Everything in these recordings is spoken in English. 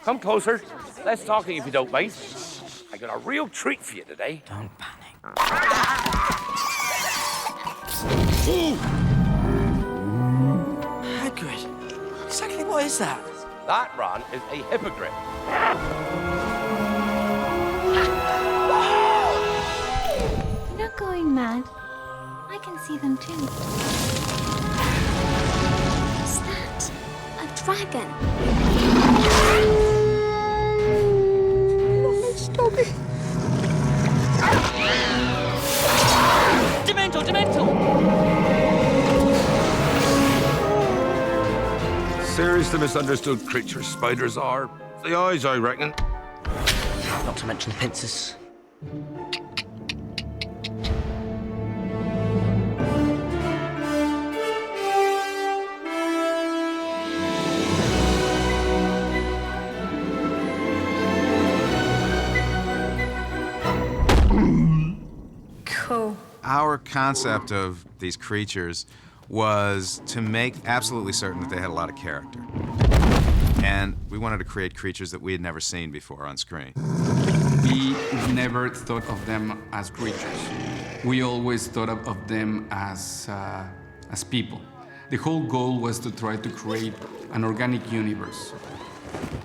Come closer. Let's talk if you don't mind. I got a real treat for you today. Don't panic. Ooh. Hagrid, exactly what is that? That, Ron, is a hippogriff. You're not going mad. I can see them too. What's that? A dragon. Stop it. Dementor, Dementor! Seriously misunderstood creatures spiders are. The eyes, I reckon. Not to mention the pincers. Cool. Our concept of these creatures was to make absolutely certain that they had a lot of character. And we wanted to create creatures that we had never seen before on screen. We never thought of them as creatures. We always thought of them as people. The whole goal was to try to create an organic universe.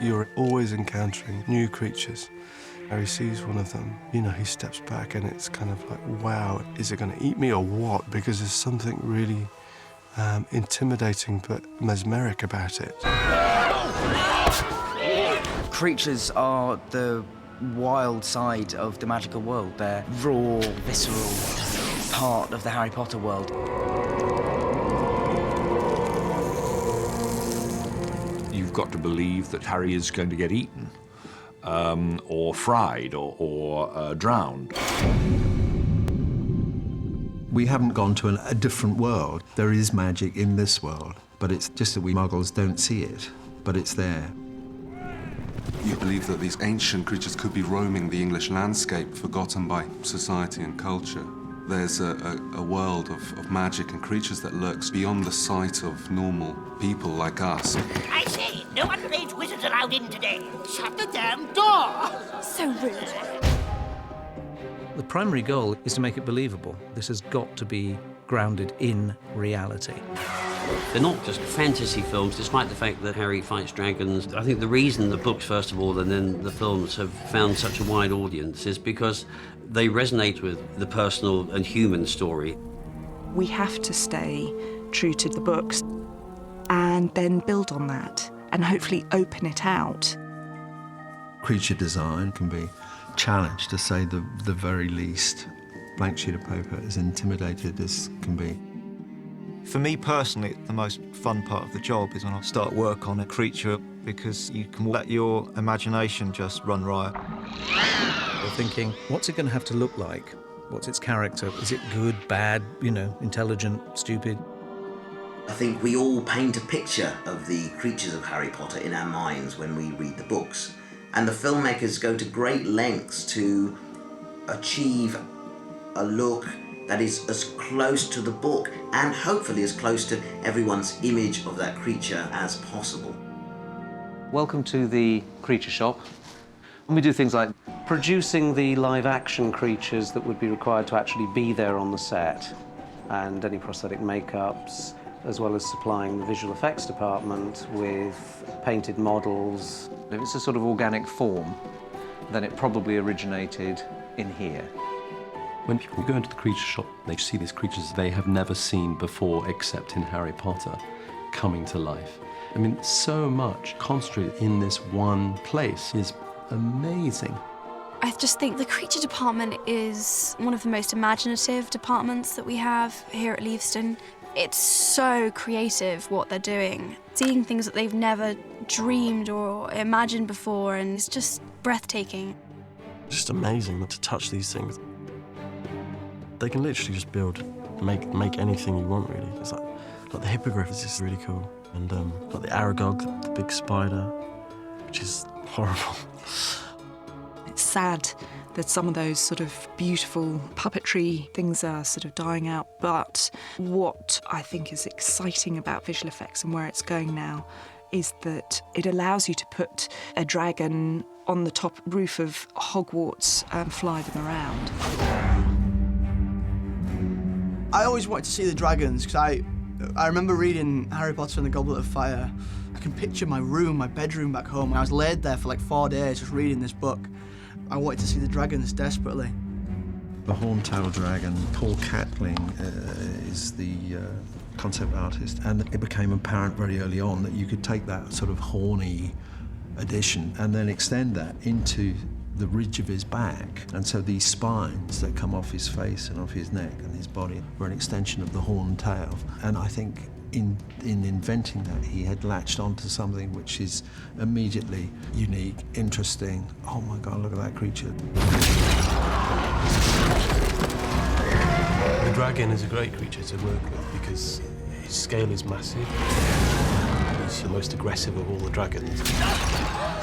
You're always encountering new creatures. Harry sees one of them, you know, he steps back and it's kind of like, wow, is it going to eat me or what? Because there's something really intimidating but mesmeric about it. Creatures are the wild side of the magical world. They're raw, visceral part of the Harry Potter world. You've got to believe that Harry is going to get eaten, or fried, or drowned. We haven't gone to a different world. There is magic in this world, but it's just that we Muggles don't see it, but it's there. You believe that these ancient creatures could be roaming the English landscape, forgotten by society and culture. There's a world of magic and creatures that lurks beyond the sight of normal people like us. I say, no underage wizards allowed in today. Shut the damn door! So rude. The primary goal is to make it believable. This has got to be grounded in reality. They're not just fantasy films, despite the fact that Harry fights dragons. I think the reason the books, first of all, and then the films have found such a wide audience is because they resonate with the personal and human story. We have to stay true to the books and then build on that and hopefully open it out. Creature design can be challenged, to say the very least. Blank sheet of paper, as intimidated as can be. For me personally, the most fun part of the job is when I start work on a creature, because you can let your imagination just run riot. You're thinking, what's it going to have to look like? What's its character? Is it good, bad, you know, intelligent, stupid? I think we all paint a picture of the creatures of Harry Potter in our minds when we read the books. And the filmmakers go to great lengths to achieve a look that is as close to the book and hopefully as close to everyone's image of that creature as possible. Welcome to the Creature Shop. We do things like producing the live-action creatures that would be required to actually be there on the set, and any prosthetic makeups, as well as supplying the visual effects department with painted models. If it's a sort of organic form, then it probably originated in here. When people go into the creature shop, they see these creatures they have never seen before, except in Harry Potter, coming to life. I mean, so much concentrated in this one place is amazing. I just think the creature department is one of the most imaginative departments that we have here at Leavesden. It's so creative what they're doing, seeing things that they've never dreamed or imagined before, and it's just breathtaking. Just amazing to touch these things. They can literally just build, make anything you want, really. It's like the hippogriff is just really cool, and like the Aragog, the big spider, which is horrible. It's sad that some of those sort of beautiful puppetry things are sort of dying out, but what I think is exciting about visual effects and where it's going now is that it allows you to put a dragon on the top roof of Hogwarts and fly them around. I always wanted to see the dragons because I remember reading Harry Potter and the Goblet of Fire. I can picture my room, my bedroom back home. I was laid there for like 4 days just reading this book. I wanted to see the dragons desperately. The Horntail Dragon, Paul Catling is the concept artist, and it became apparent very early on that you could take that sort of horny addition and then extend that into the ridge of his back. And so these spines that come off his face and off his neck and his body were an extension of the horned tail. And I think in inventing that, he had latched onto something which is immediately unique, interesting. Oh my God, look at that creature. The dragon is a great creature to work with because his scale is massive. He's the most aggressive of all the dragons.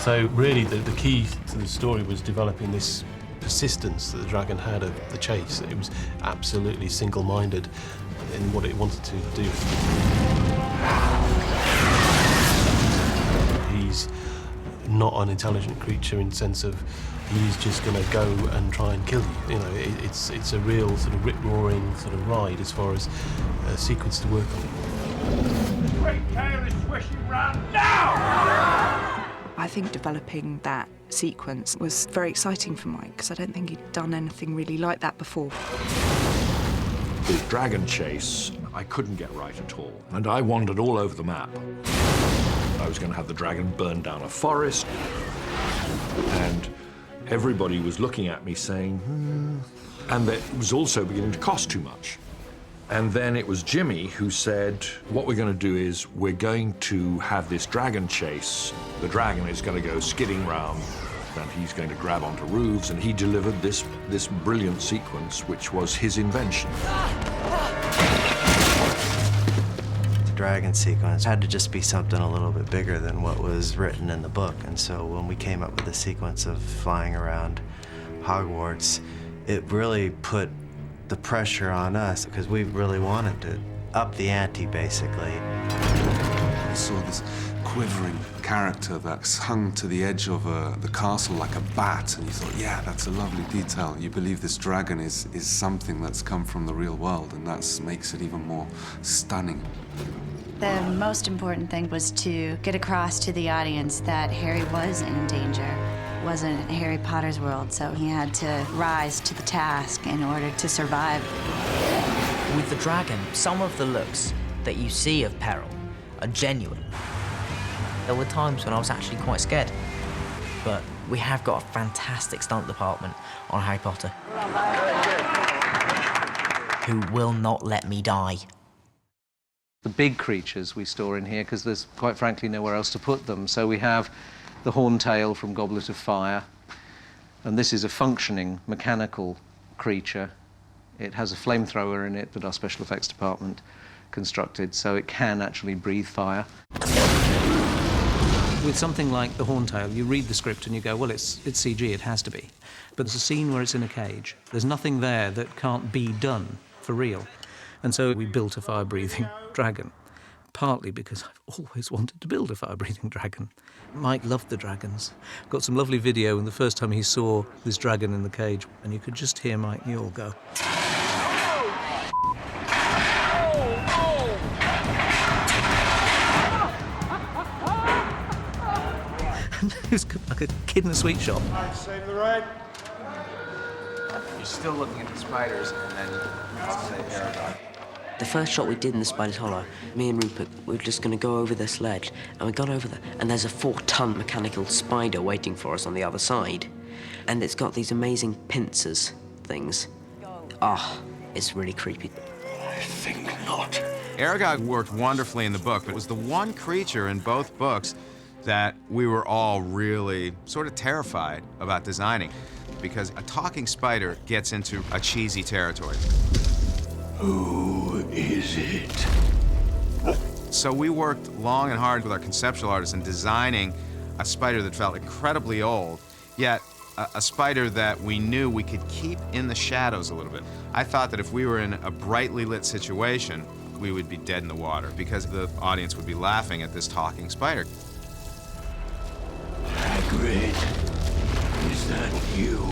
So really the key to the story was developing this persistence that the dragon had of the chase. It was absolutely single-minded in what it wanted to do. He's not an intelligent creature in the sense of he's just going to go and try and kill you. You know, it's a real sort of rip-roaring sort of ride as far as a sequence to work on. The great tail is swishing round now! I think developing that sequence was very exciting for Mike because I don't think he'd done anything really like that before. The dragon chase, I couldn't get right at all, and I wandered all over the map. I was going to have the dragon burn down a forest, and everybody was looking at me saying, and that it was also beginning to cost too much. And then it was Jimmy who said, what we're going to do is we're going to have this dragon chase. The dragon is going to go skidding round, and he's going to grab onto roofs, and he delivered this brilliant sequence, which was his invention. The dragon sequence had to just be something a little bit bigger than what was written in the book, and so when we came up with the sequence of flying around Hogwarts, it really put the pressure on us because we really wanted to up the ante, basically. I saw this quivering character that's hung to the edge of the castle like a bat, and you thought, yeah, that's a lovely detail. You believe this dragon is something that's come from the real world, and that makes it even more stunning. The most important thing was to get across to the audience that Harry was in danger. It wasn't Harry Potter's world, so he had to rise to the task in order to survive. With the dragon, some of the looks that you see of peril are genuine. There were times when I was actually quite scared, but we have got a fantastic stunt department on Harry Potter who will not let me die. The big creatures we store in here because there's quite frankly nowhere else to put them. So we have the Horntail from Goblet of Fire, and this is a functioning mechanical creature. It has a flamethrower in it that our special effects department constructed, so it can actually breathe fire. With something like the Horntail, you read the script and you go, well, it's CG, it has to be. But there's a scene where it's in a cage. There's nothing there that can't be done for real. And so we built a fire-breathing dragon, partly because I've always wanted to build a fire-breathing dragon. Mike loved the dragons. Got some lovely video, and the first time he saw this dragon in the cage, and you could just hear Mike Newell go. He was like a kid in a sweet shop. Save the ride. You're still looking at the spiders, and then I'll say paradigm. The first shot we did in the Spider's Hollow, me and Rupert, we were just going to go over their sledge, and we got over there, and there's a 4-ton mechanical spider waiting for us on the other side. And it's got these amazing pincers things. Ah, it's really creepy. I think not. Aragog worked wonderfully in the book, but it was the one creature in both books that we were all really sort of terrified about designing, because a talking spider gets into a cheesy territory. Who is it? So we worked long and hard with our conceptual artists in designing a spider that felt incredibly old, yet a spider that we knew we could keep in the shadows a little bit. I thought that if we were in a brightly lit situation, we would be dead in the water because the audience would be laughing at this talking spider. Hagrid, is that you?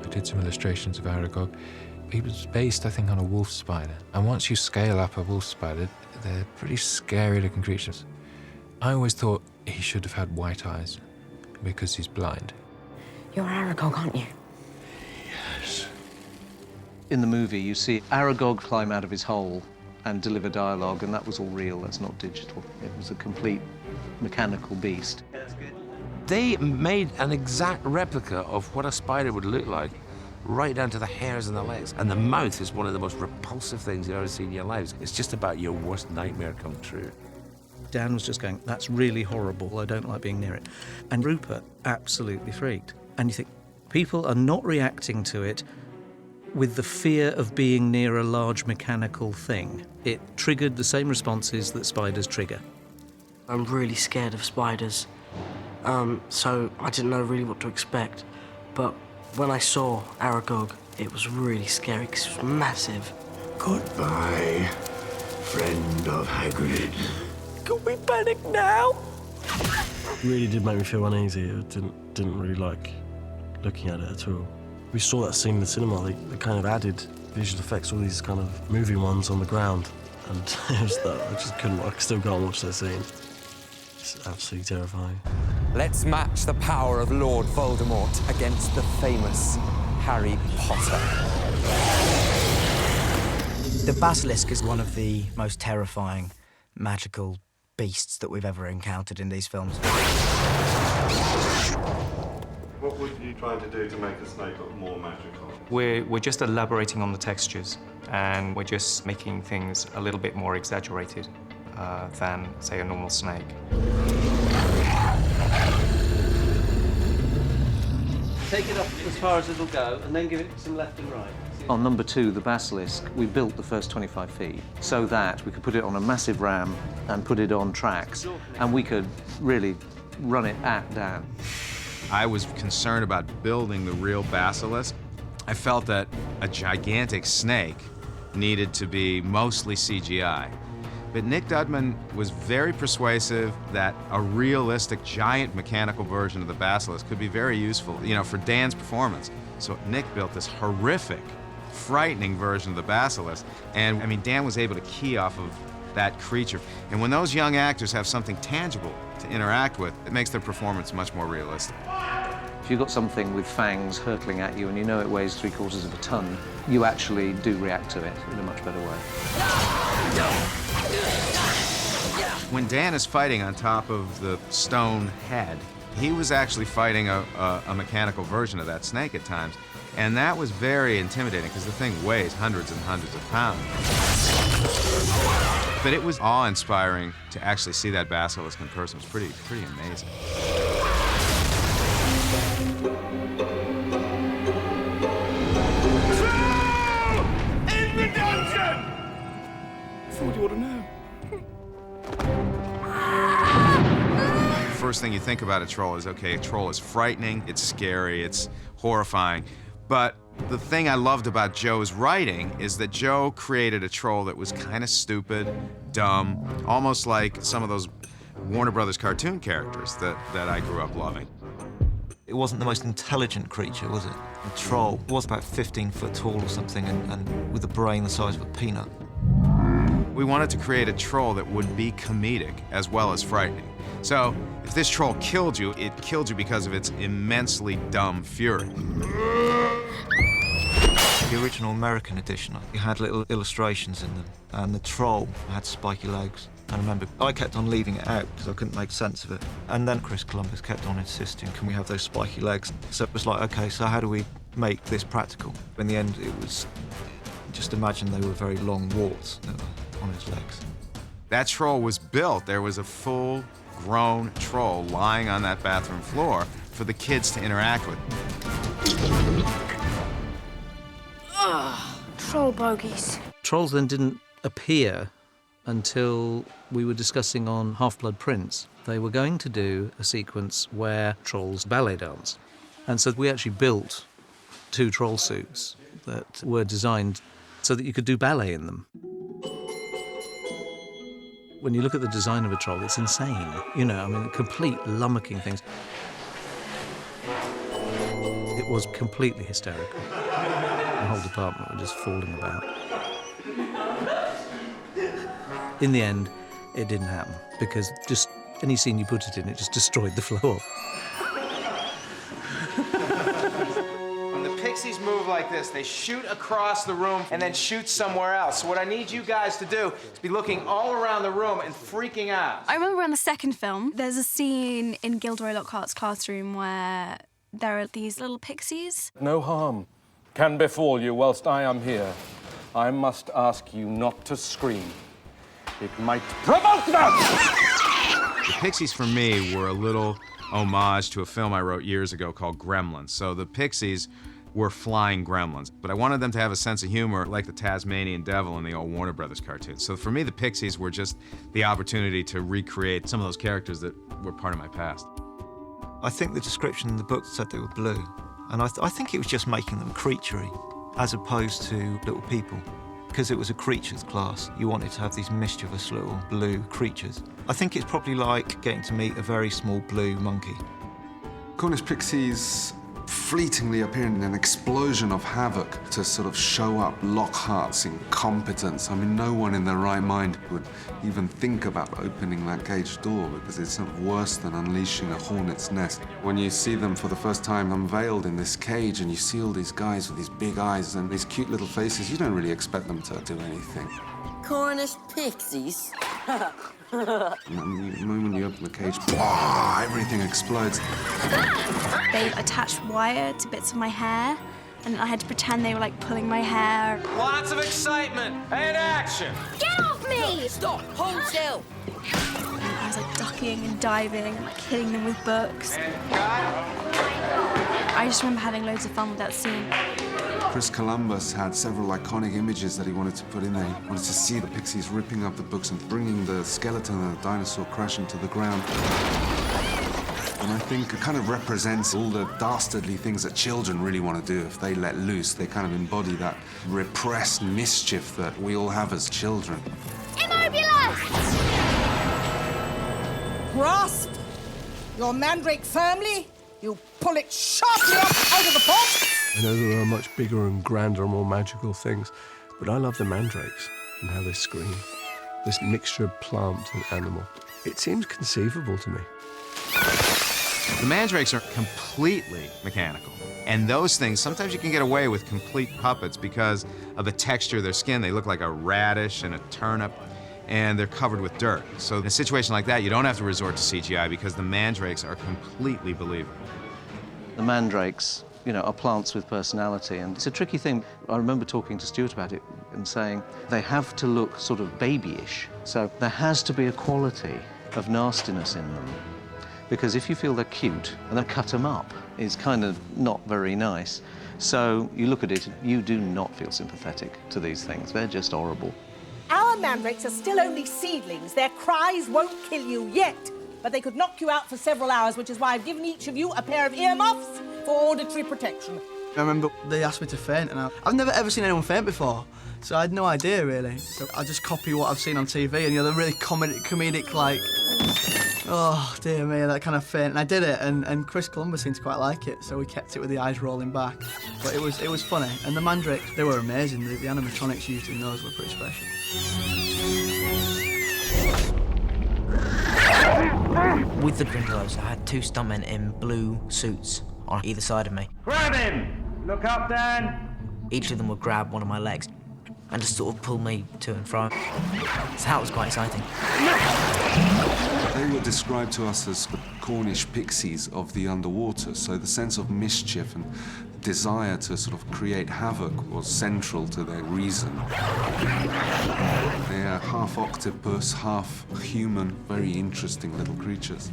I did some illustrations of Aragog. He was based, I think, on a wolf spider. And once you scale up a wolf spider, they're pretty scary-looking creatures. I always thought he should have had white eyes because he's blind. You're Aragog, aren't you? Yes. In the movie, you see Aragog climb out of his hole and deliver dialogue, and that was all real, that's not digital. It was a complete mechanical beast. They made an exact replica of what a spider would look like, right down to the hairs and the legs. And the mouth is one of the most repulsive things you've ever seen in your lives. It's just about your worst nightmare come true. Dan was just going, that's really horrible, I don't like being near it. And Rupert absolutely freaked. And you think, people are not reacting to it with the fear of being near a large mechanical thing. It triggered the same responses that spiders trigger. I'm really scared of spiders, so I didn't know really what to expect. But when I saw Aragog, it was really scary because it was massive. Goodbye, friend of Hagrid. Can we panic now? It really did make me feel uneasy. I didn't really like looking at it at all. We saw that scene in the cinema. They kind of added visual effects, all these kind of moving ones on the ground, and it was that I just couldn't. I still can't watch that scene. It's absolutely terrifying. Let's match the power of Lord Voldemort against the famous Harry Potter. The basilisk is one of the most terrifying magical beasts that we've ever encountered in these films. What were you trying to do to make the snake look more magical? We're just elaborating on the textures, and we're just making things a little bit more exaggerated than, say, a normal snake. Take it up as far as it'll go, and then give it some left and right. On number 2, the basilisk, we built the first 25 feet so that we could put it on a massive ram and put it on tracks, and we could really run it at Dan. I was concerned about building the real basilisk. I felt that a gigantic snake needed to be mostly CGI. But Nick Dudman was very persuasive that a realistic, giant mechanical version of the basilisk could be very useful, for Dan's performance. So Nick built this horrific, frightening version of the basilisk. And, Dan was able to key off of that creature. And when those young actors have something tangible to interact with, it makes their performance much more realistic. If you've got something with fangs hurtling at you and you know it weighs 3/4 of a ton, you actually do react to it in a much better way. When Dan is fighting on top of the stone head, he was actually fighting a mechanical version of that snake at times. And that was very intimidating because the thing weighs hundreds and hundreds of pounds. But it was awe-inspiring to actually see that basilisk in person. It was pretty amazing. In the dungeon! So what do you want to know? First thing you think about a troll is, okay, a troll is frightening, it's scary, it's horrifying. But the thing I loved about Joe's writing is that Joe created a troll that was kind of stupid, dumb, almost like some of those Warner Brothers cartoon characters that I grew up loving. It wasn't the most intelligent creature, was it? The troll was about 15 foot tall or something and with a brain the size of a peanut. We wanted to create a troll that would be comedic as well as frightening. So if this troll killed you, it killed you because of its immensely dumb fury. The original American edition, it had little illustrations in them, and the troll had spiky legs. I remember I kept on leaving it out because I couldn't make sense of it. And then Chris Columbus kept on insisting, can we have those spiky legs? So it was like, okay, so how do we make this practical? In the end, it was, just imagine they were very long warts that were on his legs. That troll was built. There was a full-grown troll lying on that bathroom floor for the kids to interact with. Troll bogies. Trolls then didn't appear until we were discussing on Half-Blood Prince. They were going to do a sequence where trolls ballet dance. And so we actually built 2 troll suits that were designed so that you could do ballet in them. When you look at the design of a troll, it's insane. You know, I mean, complete lummoxing things. It was completely hysterical. The whole department were just falling about. In the end, it didn't happen, because just any scene you put it in, it just destroyed the flow. When the pixies move like this, they shoot across the room and then shoot somewhere else. So what I need you guys to do is be looking all around the room and freaking out. I remember in the second film, there's a scene in Gilderoy Lockhart's classroom where there are these little pixies. No harm can befall you whilst I am here. I must ask you not to scream. It might provoke them! The pixies, for me, were a little homage to a film I wrote years ago called Gremlins. So the pixies were flying gremlins, but I wanted them to have a sense of humor like the Tasmanian Devil in the old Warner Brothers cartoons. So for me, the pixies were just the opportunity to recreate some of those characters that were part of my past. I think the description in the book said they were blue, and I think it was just making them creaturey, as opposed to little people. Because it was a creatures class, you wanted to have these mischievous little blue creatures. I think it's probably like getting to meet a very small blue monkey. Cornish pixies fleetingly appear in an explosion of havoc to sort of show up Lockhart's incompetence. I mean, no one in their right mind would even think about opening that cage door, because it's sort of worse than unleashing a hornet's nest. When you see them for the first time unveiled in this cage and you see all these guys with these big eyes and these cute little faces, you don't really expect them to do anything. Cornish pixies? And the moment you open the cage, blah, everything explodes. They attached wire to bits of my hair, and I had to pretend they were like pulling my hair. Lots of excitement and action. Get off me! Stop! Hold still! I was like ducking and diving and like hitting them with books. I just remember having loads of fun with that scene. Chris Columbus had several iconic images that he wanted to put in there. He wanted to see the pixies ripping up the books and bringing the skeleton of the dinosaur crashing to the ground. And I think it kind of represents all the dastardly things that children really want to do if they let loose. They kind of embody that repressed mischief that we all have as children. Immobilus! Grasp your mandrake firmly. You pull it sharply up out of the pot. I know there are much bigger and grander and more magical things, but I love the mandrakes and how they scream. This mixture of plant and animal. It seems conceivable to me. The mandrakes are completely mechanical. And those things, sometimes you can get away with complete puppets because of the texture of their skin. They look like a radish and a turnip, and they're covered with dirt. So in a situation like that, you don't have to resort to CGI because the mandrakes are completely believable. The mandrakes, you know, are plants with personality, and it's a tricky thing. I remember talking to Stuart about it and saying they have to look sort of babyish. So there has to be a quality of nastiness in them. Because if you feel they're cute and then cut them up, it's kind of not very nice. So you look at it, you do not feel sympathetic to these things. They're just horrible. Our mandrakes are still only seedlings. Their cries won't kill you yet, but they could knock you out for several hours, which is why I've given each of you a pair of earmuffs for auditory protection. I remember they asked me to faint, and I've never ever seen anyone faint before, so I had no idea, really. So I just copy what I've seen on TV, and, you know, the really comedic, like, oh, dear me, that kind of faint. And I did it, and Chris Columbus seemed to quite like it, so we kept it with the eyes rolling back. But it was funny. And the mandrakes, they were amazing. The animatronics used in those were pretty special. With the Grindelows, I had two stuntmen in blue suits on either side of me. Grab him! Look up, Dan! Each of them would grab one of my legs and just sort of pull me to and fro. So that was quite exciting. They were described to us as the Cornish pixies of the underwater, so the sense of mischief and desire to sort of create havoc was central to their reason. They are half octopus, half human, very interesting little creatures.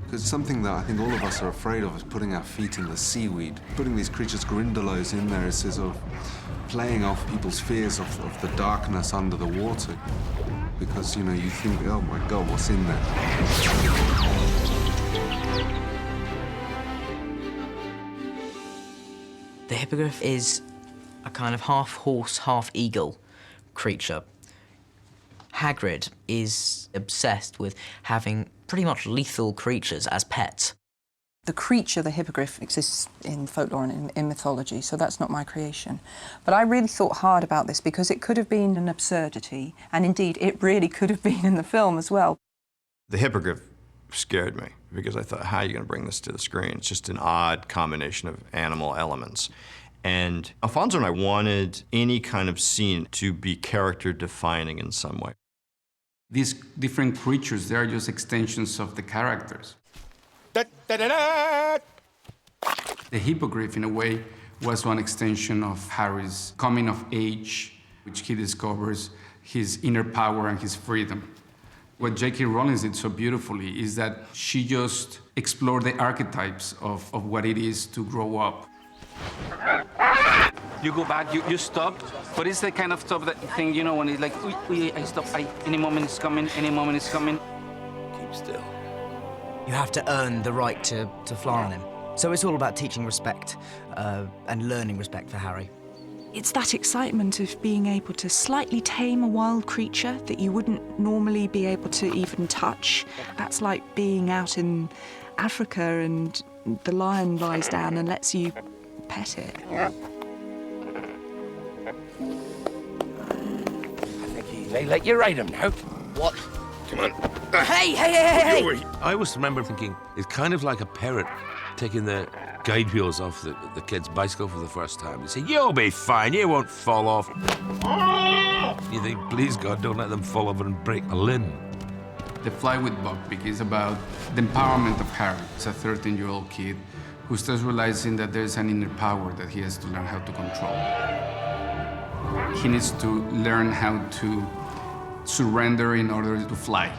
Because something that I think all of us are afraid of is putting our feet in the seaweed. Putting these creatures, Grindelows, in there is sort of playing off people's fears of the darkness under the water. Because, you know, you think, oh my God, what's in there? The hippogriff is a kind of half horse, half eagle creature. Hagrid is obsessed with having pretty much lethal creatures as pets. The creature, the hippogriff, exists in folklore and in mythology, so that's not my creation. But I really thought hard about this because it could have been an absurdity, and indeed it really could have been in the film as well. The hippogriff scared me because I thought, how are you going to bring this to the screen? It's just an odd combination of animal elements. And Alfonso and I wanted any kind of scene to be character-defining in some way. These different creatures, they are just extensions of the characters. The hippogriff, in a way, was one extension of Harry's coming of age, which he discovers his inner power and his freedom. What J.K. Rowling did so beautifully is that she just explored the archetypes of what it is to grow up. You go back, you stop, but it's the kind of stop that thing, you know, when it's like, I stop, any moment is coming, any moment is coming. Keep still. You have to earn the right to fly on him. So it's all about teaching respect and learning respect for Harry. It's that excitement of being able to slightly tame a wild creature that you wouldn't normally be able to even touch. That's like being out in Africa and the lion lies down and lets you pet it. I think let you ride him now. What? Come on. Hey! I always remember thinking, it's kind of like a parrot taking the guide wheels off the kid's bicycle for the first time. They say, you'll be fine, you won't fall off. You think, please God, don't let them fall over and break a limb. The Fly with Buckbeak is about the empowerment of Harry. It's a 13-year-old kid who starts realizing that there's an inner power that he has to learn how to control. He needs to learn how to surrender in order to fly.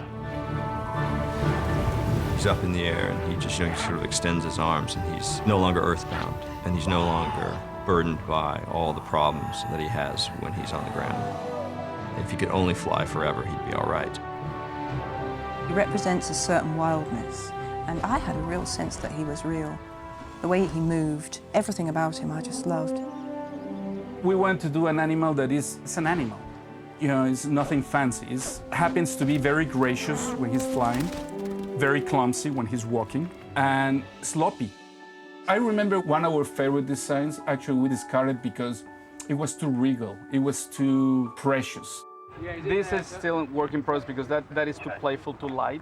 He's up in the air, and he just sort of extends his arms, and he's no longer earthbound, and he's no longer burdened by all the problems that he has when he's on the ground. If he could only fly forever, he'd be all right. He represents a certain wildness, and I had a real sense that he was real. The way he moved, everything about him I just loved. We want to do an animal that it's an animal. You know, it's nothing fancy. It happens to be very gracious when he's flying, very clumsy when he's walking, and sloppy. I remember one of our favorite designs, actually we discarded because it was too regal, it was too precious. Yeah, this is still work in progress because that is too playful, too light.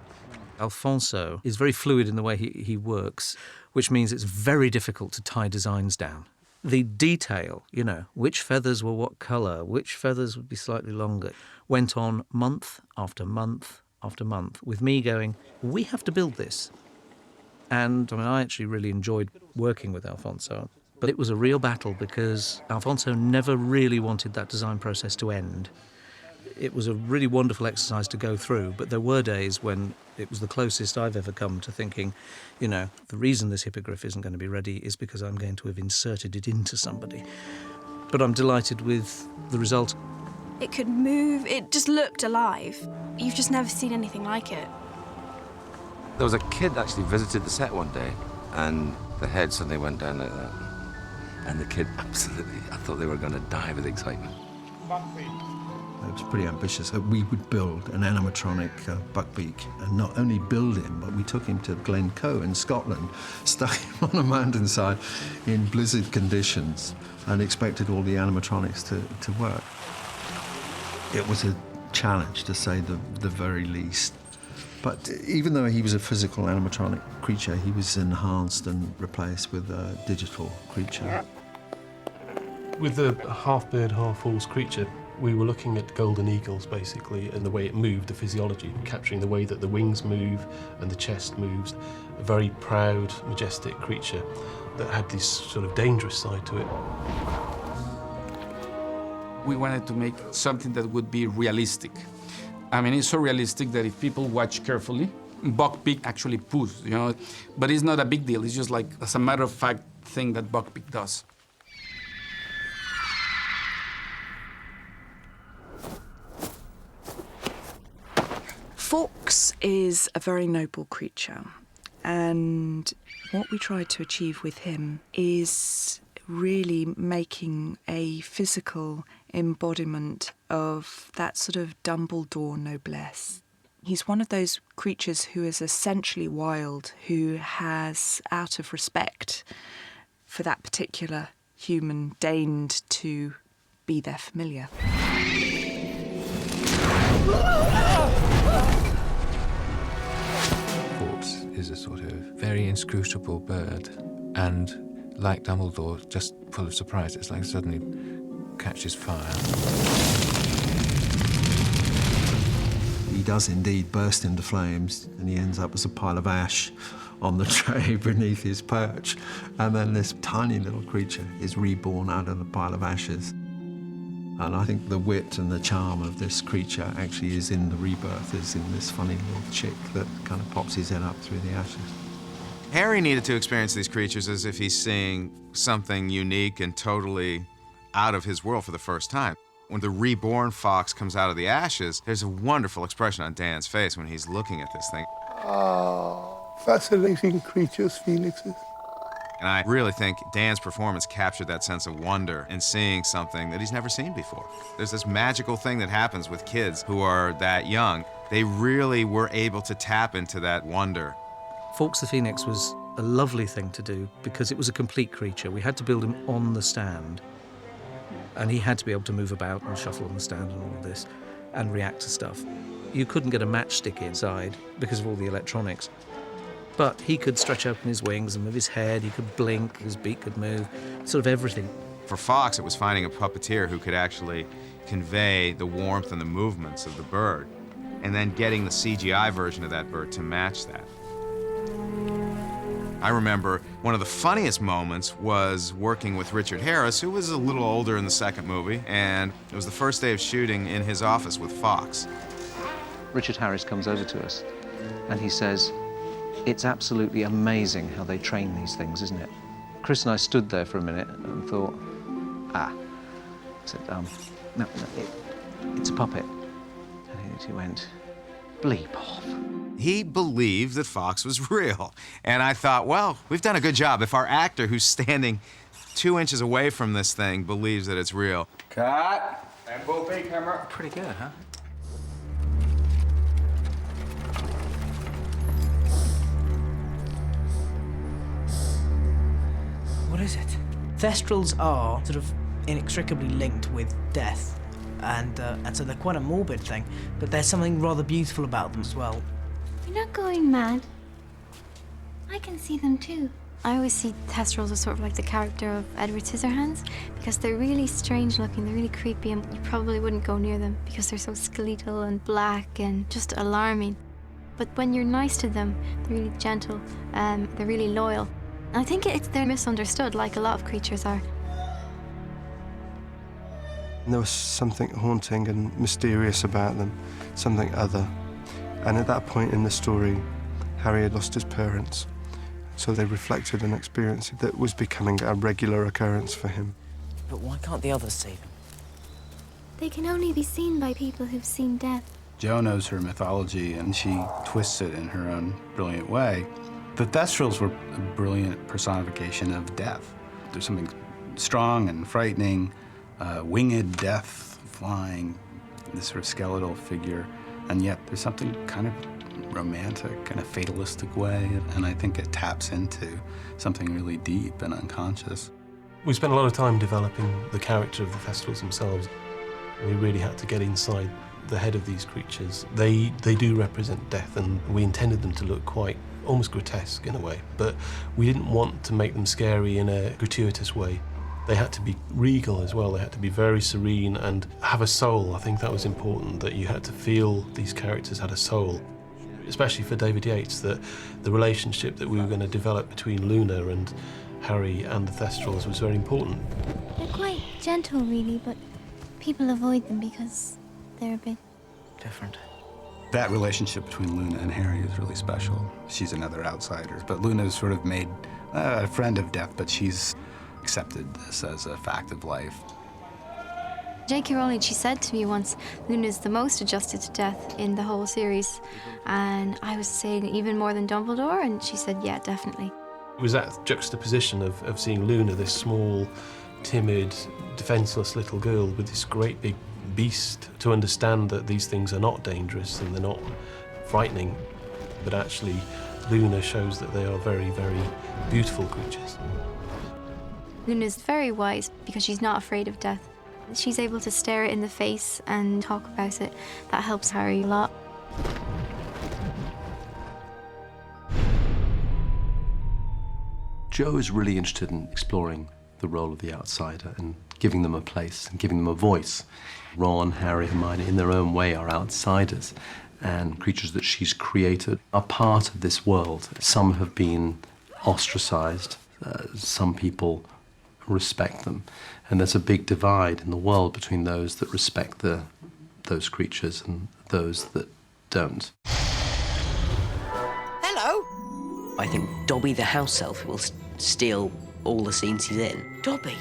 Alfonso is very fluid in the way he works, which means it's very difficult to tie designs down. The detail, you know, which feathers were what colour, which feathers would be slightly longer, went on month after month after month, with me going, we have to build this. And I mean, I actually really enjoyed working with Alfonso, but it was a real battle because Alfonso never really wanted that design process to end. It was a really wonderful exercise to go through, but there were days when it was the closest I've ever come to thinking, you know, the reason this hippogriff isn't going to be ready is because I'm going to have inserted it into somebody. But I'm delighted with the result. It could move, it just looked alive. You've just never seen anything like it. There was a kid actually visited the set one day, and the head suddenly went down like that. And the kid absolutely, I thought they were going to die with excitement. It was pretty ambitious. We would build an animatronic Buckbeak, and not only build him, but we took him to Glencoe in Scotland, stuck him on a mountainside in blizzard conditions, and expected all the animatronics to work. It was a challenge, to say the very least. But even though he was a physical animatronic creature, he was enhanced and replaced with a digital creature. With the half-bird, half-horse creature, we were looking at golden eagles, basically, and the way it moved, the physiology, capturing the way that the wings move and the chest moves. A very proud, majestic creature that had this sort of dangerous side to it. We wanted to make something that would be realistic. I mean, it's so realistic that if people watch carefully, Buckbeak actually poos, you know, but it's not a big deal. It's just like, as a matter of fact, thing that Buckbeak does. Fawkes is a very noble creature, and what we tried to achieve with him is really making a physical embodiment of that sort of Dumbledore noblesse. He's one of those creatures who is essentially wild, who has, out of respect for that particular human, deigned to be their familiar. Fawkes is a sort of very inscrutable bird, and like Dumbledore, just full of surprise. It's like suddenly catches fire. He does indeed burst into flames, and he ends up as a pile of ash on the tray beneath his perch. And then this tiny little creature is reborn out of the pile of ashes. And I think the wit and the charm of this creature actually is in the rebirth, is in this funny little chick that kind of pops his head up through the ashes. Harry needed to experience these creatures as if he's seeing something unique and totally out of his world for the first time. When the reborn Fawkes comes out of the ashes, there's a wonderful expression on Dan's face when he's looking at this thing. Oh, fascinating creatures, Felixes. And I really think Dan's performance captured that sense of wonder in seeing something that he's never seen before. There's this magical thing that happens with kids who are that young. They really were able to tap into that wonder. Fawkes the Phoenix was a lovely thing to do because it was a complete creature. We had to build him on the stand, and he had to be able to move about and shuffle on the stand and all of this and react to stuff. You couldn't get a matchstick inside because of all the electronics, but he could stretch open his wings and move his head, he could blink, his beak could move, sort of everything. For Fawkes, it was finding a puppeteer who could actually convey the warmth and the movements of the bird, and then getting the CGI version of that bird to match that. I remember one of the funniest moments was working with Richard Harris, who was a little older in the second movie, and it was the first day of shooting in his office with Fawkes. Richard Harris comes over to us and he says, "It's absolutely amazing how they train these things, isn't it?" Chris and I stood there for a minute and thought, I said, no, it's a puppet. And he went, "Bleep off." He believed that Fawkes was real. And I thought, well, we've done a good job. If our actor who's standing 2 inches away from this thing believes that it's real. Cut. And movie camera. Pretty good, huh? What is it? Thestrals are sort of inextricably linked with death. And so they're quite a morbid thing, but there's something rather beautiful about them as well. You're not going mad. I can see them too. I always see Thestrals as sort of like the character of Edward Scissorhands because they're really strange looking, they're really creepy, and you probably wouldn't go near them because they're so skeletal and black and just alarming. But when you're nice to them, they're really gentle, they're really loyal. And I think they're misunderstood like a lot of creatures are. There was something haunting and mysterious about them, something other. And at that point in the story, Harry had lost his parents, so they reflected an experience that was becoming a regular occurrence for him. But why can't the others see them? They can only be seen by people who've seen death. Jo knows her mythology, and she twists it in her own brilliant way. The Thestrals were a brilliant personification of death. There's something strong and frightening, winged death flying, this sort of skeletal figure. And yet there's something kind of romantic, kind of fatalistic way, and I think it taps into something really deep and unconscious. We spent a lot of time developing the character of the Thestrals themselves. We really had to get inside the head of these creatures. They do represent death, and we intended them to look quite almost grotesque in a way, but we didn't want to make them scary in a gratuitous way. They had to be regal as well. They had to be very serene and have a soul. I think that was important, that you had to feel these characters had a soul. Especially for David Yates, that the relationship that we were going to develop between Luna and Harry and the Thestrals was very important. They're quite gentle, really, but people avoid them because they're a bit different. That relationship between Luna and Harry is really special. She's another outsider, but Luna's sort of made a friend of death, but she's accepted this as a fact of life. J.K. Rowling, she said to me once, Luna's the most adjusted to death in the whole series. And I was saying even more than Dumbledore, and she said, yeah, definitely. It was that juxtaposition of seeing Luna, this small, timid, defenseless little girl, with this great big beast to understand that these things are not dangerous and they're not frightening, but actually Luna shows that they are very, very beautiful creatures. Luna's very wise because she's not afraid of death. She's able to stare it in the face and talk about it. That helps Harry a lot. Jo is really interested in exploring the role of the outsider and giving them a place and giving them a voice. Ron, Harry, Hermione, in their own way, are outsiders, and creatures that she's created are part of this world. Some have been ostracized. Some people respect them. And there's a big divide in the world between those that respect those creatures and those that don't. Hello. I think Dobby the house elf will steal all the scenes he's in. Dobby?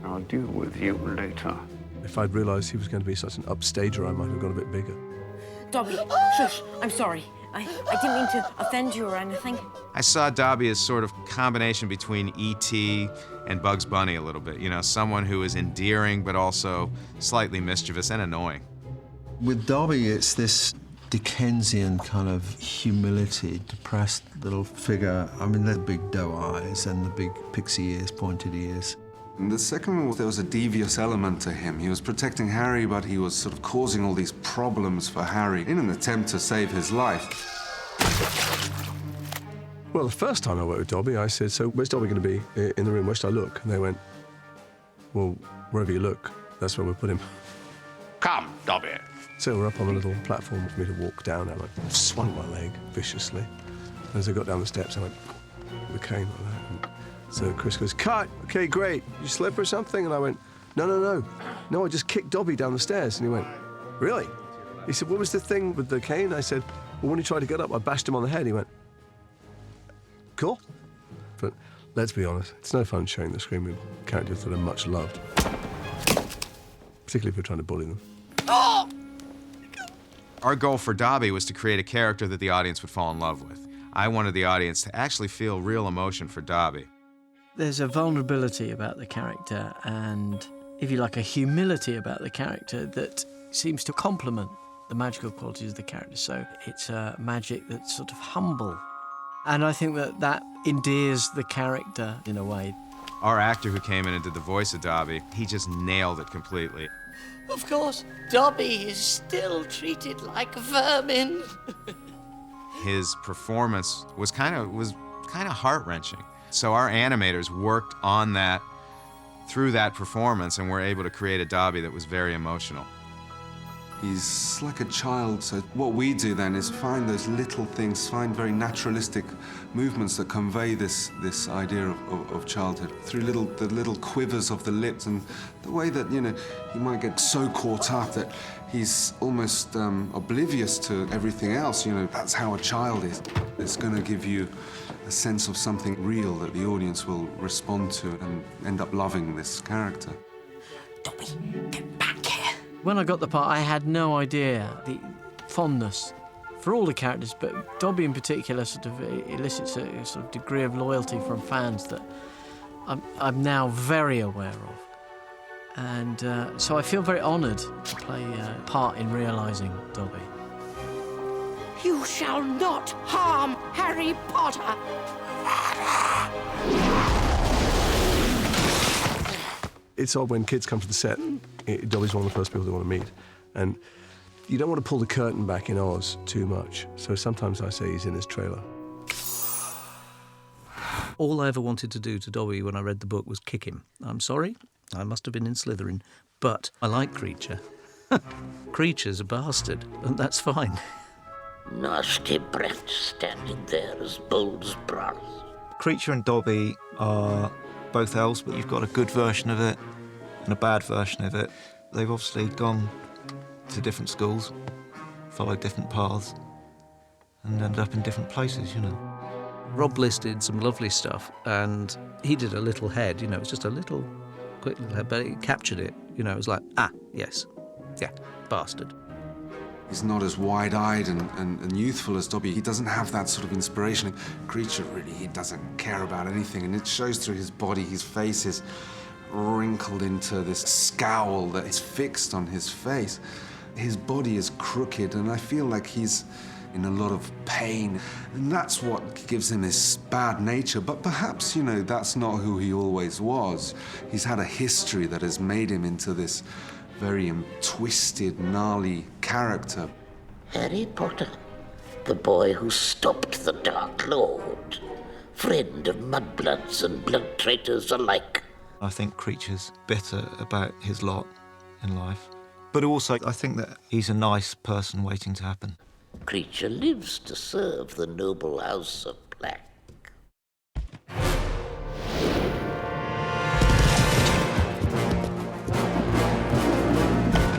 I'll deal with you later. If I'd realised he was going to be such an upstager, I might have gone a bit bigger. Dobby, shush, I'm sorry. I didn't mean to offend you or anything. I saw Dobby as sort of combination between E.T. and Bugs Bunny a little bit. You know, someone who is endearing but also slightly mischievous and annoying. With Dobby, it's this Dickensian kind of humility, depressed little figure. I mean, the big doe eyes and the big pixie ears, pointed ears. And the second one was there was a devious element to him. He was protecting Harry, but he was sort of causing all these problems for Harry in an attempt to save his life. Well, the first time I worked with Dobby, I said, so where's Dobby going to be in the room? Where should I look? And they went, well, wherever you look, that's where we'll put him. Come, Dobby. So we're up on a little platform for me to walk down, and I swung my leg viciously. And as I got down the steps, I went, the cane like that. And so Chris goes, cut! Okay, great. You slip or something? And I went, no, I just kicked Dobby down the stairs. And he went, really? He said, what was the thing with the cane? I said, well, when he tried to get up, I bashed him on the head. He went, cool. But let's be honest, it's no fun sharing the screen with characters that are much loved. Particularly if we're trying to bully them. Oh! Our goal for Dobby was to create a character that the audience would fall in love with. I wanted the audience to actually feel real emotion for Dobby. There's a vulnerability about the character and, if you like, a humility about the character that seems to complement the magical qualities of the character. So it's a magic that's sort of humble. And I think that endears the character in a way. Our actor who came in and did the voice of Dobby, he just nailed it completely. Of course, Dobby is still treated like vermin. His performance was kind of heart-wrenching. So our animators worked on that through that performance and were able to create a Dobby that was very emotional. He's like a child, so what we do then is find those little things, find very naturalistic movements that convey this idea of childhood through the little quivers of the lips and the way that, you know, he might get so caught up that he's almost oblivious to everything else. You know, that's how a child is. It's going to give you a sense of something real that the audience will respond to and end up loving this character. Dobby, get back here. When I got the part, I had no idea the fondness for all the characters, but Dobby in particular sort of elicits a sort of degree of loyalty from fans that I'm now very aware of. And so I feel very honoured to play a part in realising Dobby. You shall not harm Harry Potter. It's odd when kids come to the set, Dobby's one of the first people they want to meet. And you don't want to pull the curtain back in Oz too much. So sometimes I say he's in his trailer. All I ever wanted to do to Dobby when I read the book was kick him. I'm sorry, I must have been in Slytherin, but I like Creature. Creature's a bastard, and that's fine. Nasty brat standing there as bold as brass. Creature and Dobby are both elves, but you've got a good version of it and a bad version of it. They've obviously gone to different schools, followed different paths, and ended up in different places, you know. Rob Bliss did some lovely stuff, and he did a little head, you know, it was just a little, quick little head, but he captured it, you know, it was like, yes, yeah, bastard. He's not as wide-eyed and youthful as Dobby. He doesn't have that sort of inspiration. Creature, really, he doesn't care about anything, and it shows through his body, his face, his wrinkled into this scowl that is fixed on his face. His body is crooked, and I feel like he's in a lot of pain. And that's what gives him his bad nature. But perhaps, you know, that's not who he always was. He's had a history that has made him into this very twisted, gnarly character. Harry Potter, the boy who stopped the Dark Lord, friend of mudbloods and blood traitors alike. I think Creature's bitter about his lot in life. But also, I think that he's a nice person waiting to happen. Creature lives to serve the noble house of Black.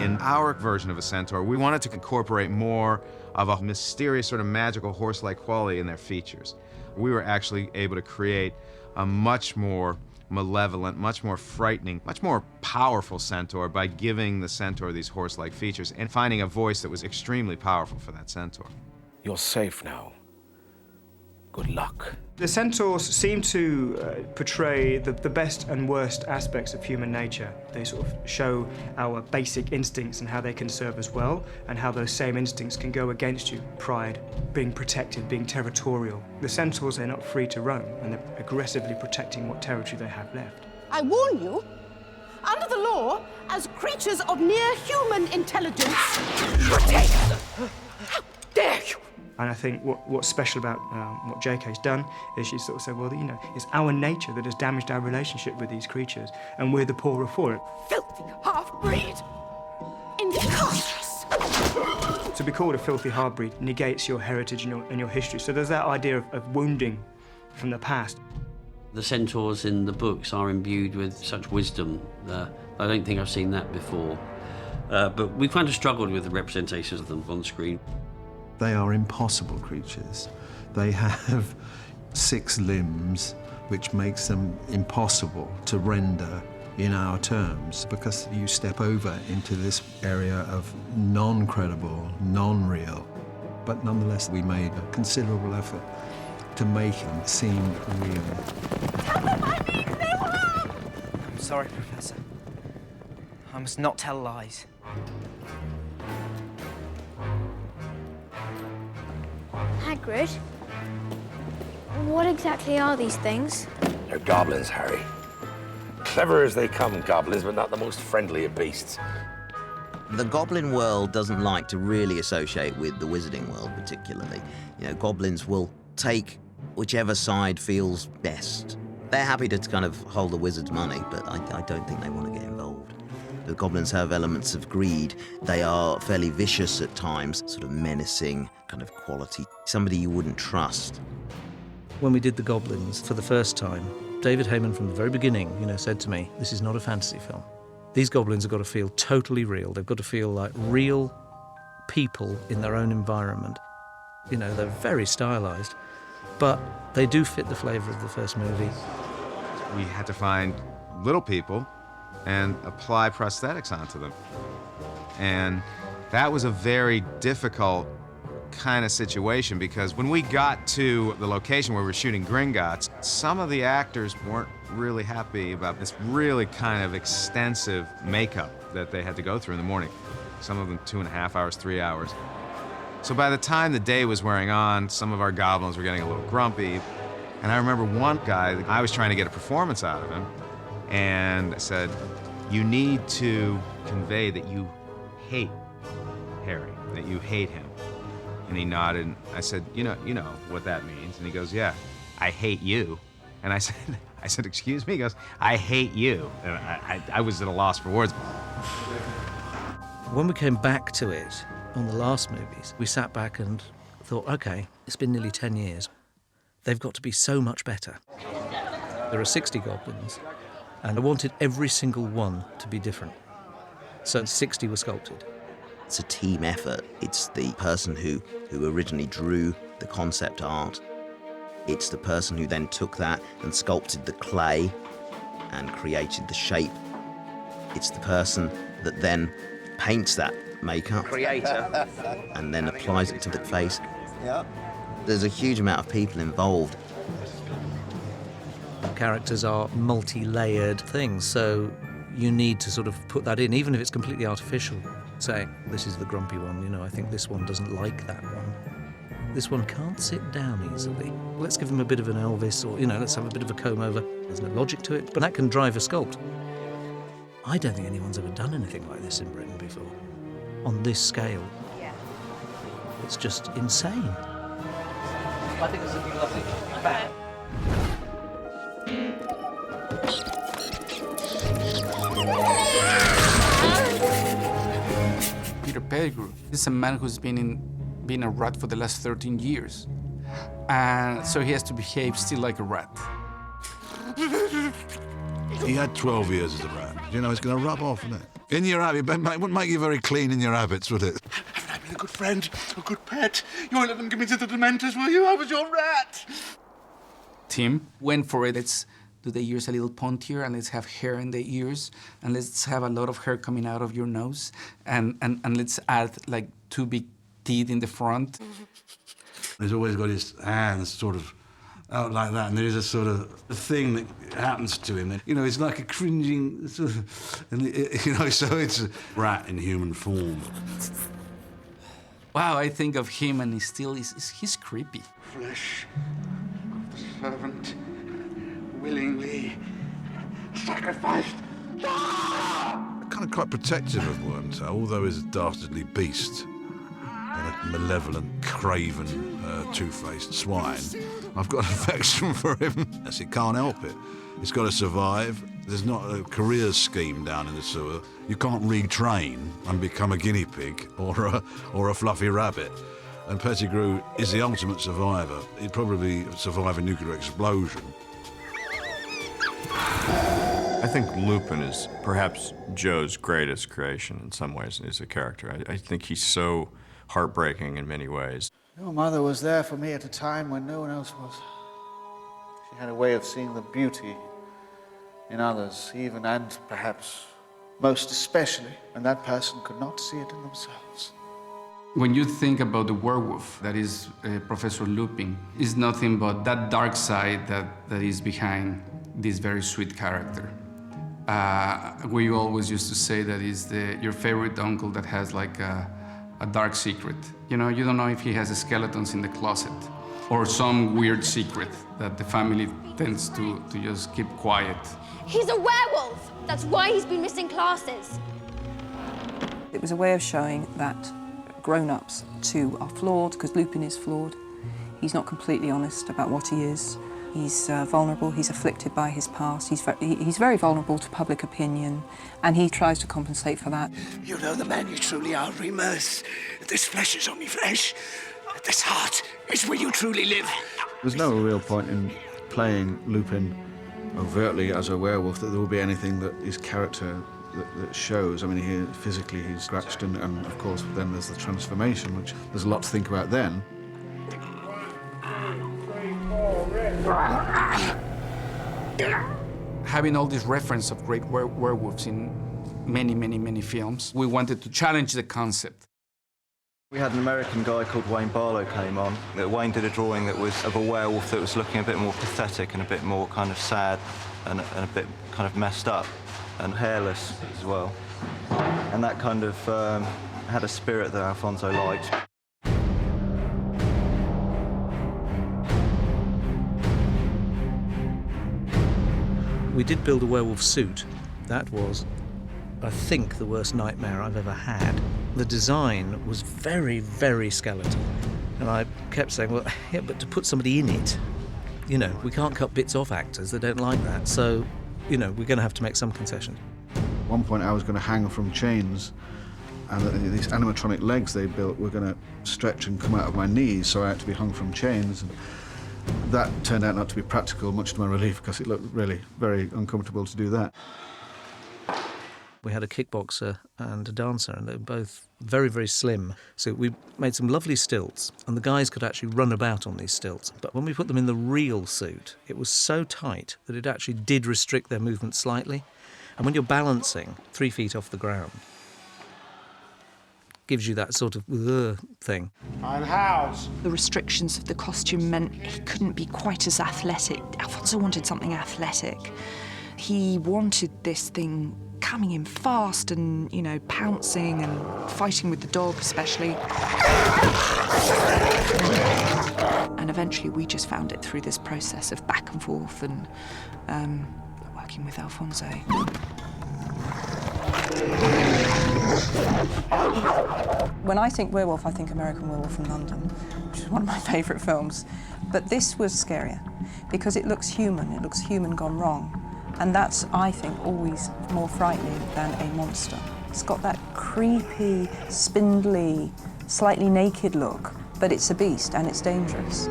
In our version of a centaur, we wanted to incorporate more of a mysterious sort of magical horse-like quality in their features. We were actually able to create a much more malevolent, much more frightening, much more powerful centaur by giving the centaur these horse-like features and finding a voice that was extremely powerful for that centaur. You're safe now. Good luck. The centaurs seem to portray the best and worst aspects of human nature. They sort of show our basic instincts and how they can serve us well, and how those same instincts can go against you. Pride, being protected, being territorial. The centaurs, they're not free to roam, and they're aggressively protecting what territory they have left. I warn you, under the law, as creatures of near human intelligence, protect! How dare you! And I think what's special about what JK's done is she sort of said, well, you know, it's our nature that has damaged our relationship with these creatures, and we're the poorer for it. Filthy half-breed! Incautious! To be called a filthy half-breed negates your heritage and your history. So there's that idea of wounding from the past. The centaurs in the books are imbued with such wisdom. I don't think I've seen that before. But we kind of struggled with the representations of them on screen. They are impossible creatures. They have 6 limbs, which makes them impossible to render in our terms, because you step over into this area of non-credible, non-real. But nonetheless, we made a considerable effort to make them seem real. Tell them I mean no harm! I'm sorry, Professor. I must not tell lies. Hagrid, what exactly are these things? They're goblins, Harry. Clever as they come, goblins, but not the most friendly of beasts. The goblin world doesn't like to really associate with the wizarding world particularly. You know, goblins will take whichever side feels best. They're happy to kind of hold the wizard's money, but I don't think they want to get involved. The goblins have elements of greed. They are fairly vicious at times, sort of menacing kind of quality. Somebody you wouldn't trust. When we did the goblins for the first time, David Heyman from the very beginning, said to me, this is not a fantasy film. These goblins have got to feel totally real. They've got to feel like real people in their own environment. They're very stylized, but they do fit the flavor of the first movie. We had to find little people and apply prosthetics onto them. And that was a very difficult kind of situation, because when we got to the location where we were shooting Gringotts, some of the actors weren't really happy about this really kind of extensive makeup that they had to go through in the morning. Some of them 2.5 hours, 3 hours. So by the time the day was wearing on, some of our goblins were getting a little grumpy. And I remember one guy, I was trying to get a performance out of him, and I said, you need to convey that you hate Harry, that you hate him. And he nodded, and I said, you know what that means. And he goes, yeah, I hate you. And I said, excuse me? He goes, I hate you. And I was at a loss for words. When we came back to it on the last movies, we sat back and thought, okay, it's been nearly 10 years. They've got to be so much better. There are 60 goblins, and I wanted every single one to be different. So 60 were sculpted. It's a team effort. It's the person who originally drew the concept art. It's the person who then took that and sculpted the clay and created the shape. It's the person that then paints that makeup. Creator. And then applies it to the face. Yeah. There's a huge amount of people involved. Characters are multi-layered things, so you need to sort of put that in, even if it's completely artificial. Saying, this is the grumpy one, you know, I think this one doesn't like that one. This one can't sit down easily. Let's give him a bit of an Elvis, or, you know, let's have a bit of a comb over. There's no logic to it, but that can drive a sculpt. I don't think anyone's ever done anything like this in Britain before, on this scale. Yeah. It's just insane. I think this would be lovely. Back. Peter Pettigrew is a man who's been a rat for the last 13 years. And so he has to behave still like a rat. He had 12 years as a rat. You know, it's going to rub off, isn't it? In your habit, it wouldn't make you very clean in your habits, would it? Haven't I been a good friend, a good pet? You won't let them give me to the Dementors, will you? I was your rat. Tim went for it. Let's do the ears a little pointier, and let's have hair in the ears, and let's have a lot of hair coming out of your nose, and let's add like 2 big teeth in the front. He's always got his hands sort of out like that, and there is a sort of a thing that happens to him. You know, it's like a cringing sort of, and you know, so it's a rat in human form. Wow, I think of him, and he's creepy. Flesh of the servant, willingly sacrificed. Kind of quite protective of Wormtail, although he's a dastardly beast and a malevolent, craven, two-faced swine. I've got an affection for him. Yes, it can't help it. It's got to survive. There's not a career scheme down in the sewer. You can't retrain and become a guinea pig or a fluffy rabbit. And Pettigrew is the ultimate survivor. He'd probably survive a nuclear explosion. I think Lupin is perhaps Joe's greatest creation in some ways as a character. I think he's so heartbreaking in many ways. Your mother was there for me at a time when no one else was. She had a way of seeing the beauty in others, even and perhaps most especially when that person could not see it in themselves. When you think about the werewolf, that is Professor Lupin, is nothing but that dark side that is behind this very sweet character. We always used to say that is your favorite uncle that has like a dark secret. You know, you don't know if he has skeletons in the closet or some weird secret that the family tends to just keep quiet. He's a werewolf! That's why he's been missing classes. It was a way of showing that grown-ups too are flawed, because Lupin is flawed. He's not completely honest about what he is. He's vulnerable, he's afflicted by his past, he's very vulnerable to public opinion, and he tries to compensate for that. You know the man you truly are, Remus. This flesh is only flesh. This heart is where you truly live. There's no real point in playing Lupin overtly as a werewolf that there will be anything that his character that shows. I mean, physically he's scratched, and of course then there's the transformation, which there's a lot to think about then. Having all this reference of great werewolves in many, many, many films, we wanted to challenge the concept. We had an American guy called Wayne Barlow came on. Wayne did a drawing that was of a werewolf that was looking a bit more pathetic and a bit more kind of sad and a bit kind of messed up and hairless as well. And that kind of had a spirit that Alfonso liked. We did build a werewolf suit. That was, I think, the worst nightmare I've ever had. The design was very, very skeletal. And I kept saying, well, yeah, but to put somebody in it, you know, we can't cut bits off actors. They don't like that. So, you know, we're going to have to make some concessions. At one point I was going to hang from chains, and these animatronic legs they built were going to stretch and come out of my knees, so I had to be hung from chains. And that turned out not to be practical, much to my relief, because it looked really very uncomfortable to do that. We had a kickboxer and a dancer, and they were both very, very slim. So we made some lovely stilts, and the guys could actually run about on these stilts. But when we put them in the real suit, it was so tight that it actually did restrict their movement slightly. And when you're balancing 3 feet off the ground, gives you that sort of thing. And house. The restrictions of the costume meant he couldn't be quite as athletic. Alfonso wanted something athletic. He wanted this thing coming in fast and, you know, pouncing and fighting with the dog especially. And eventually we just found it through this process of back and forth and working with Alfonso. When I think werewolf, I think American Werewolf in London, which is one of my favourite films. But this was scarier because it looks human gone wrong. And that's, I think, always more frightening than a monster. It's got that creepy, spindly, slightly naked look, but it's a beast and it's dangerous.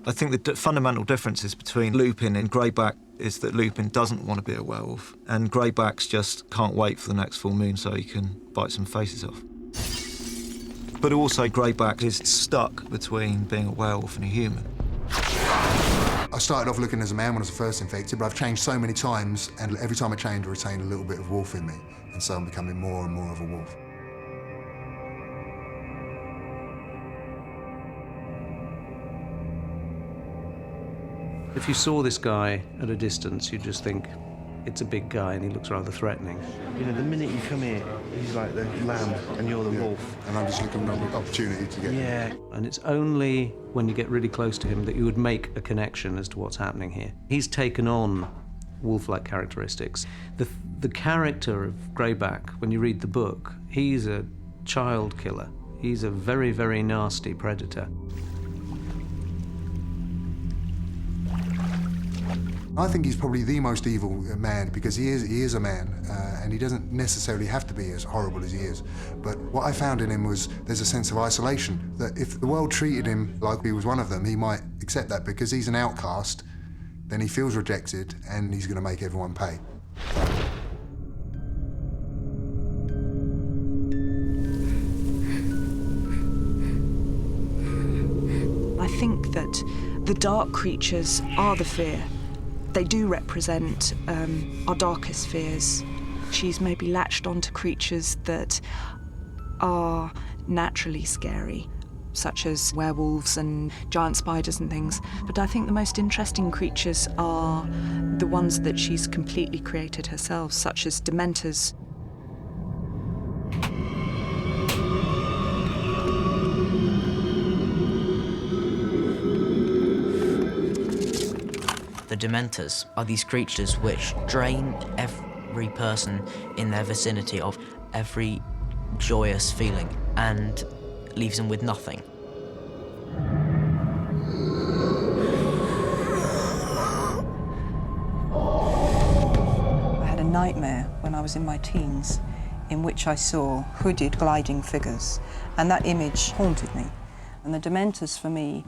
I think the fundamental differences between Lupin and Greyback is that Lupin doesn't want to be a werewolf, and Greyback's just can't wait for the next full moon so he can bite some faces off. But also Greyback is stuck between being a werewolf and a human. I started off looking as a man when I was first infected, but I've changed so many times, and every time I change, I retain a little bit of wolf in me, and so I'm becoming more and more of a wolf. If you saw this guy at a distance, you'd just think, it's a big guy and he looks rather threatening. You know, the minute you come here, he's like the lamb and you're the wolf. And I'm just looking for an opportunity to get... Yeah, and it's only when you get really close to him that you would make a connection as to what's happening here. He's taken on wolf-like characteristics. The character of Greyback, when you read the book, he's a child killer. He's a very, very nasty predator. I think he's probably the most evil man because he is a man and he doesn't necessarily have to be as horrible as he is. But what I found in him was there's a sense of isolation, that if the world treated him like he was one of them, he might accept that because he's an outcast, then he feels rejected and he's going to make everyone pay. I think that the dark creatures are the fear. They do represent our darkest fears. She's maybe latched onto creatures that are naturally scary, such as werewolves and giant spiders and things. But I think the most interesting creatures are the ones that she's completely created herself, such as Dementors. The Dementors are these creatures which drain every person in their vicinity of every joyous feeling and leaves them with nothing. I had a nightmare when I was in my teens in which I saw hooded gliding figures, and that image haunted me. And the Dementors for me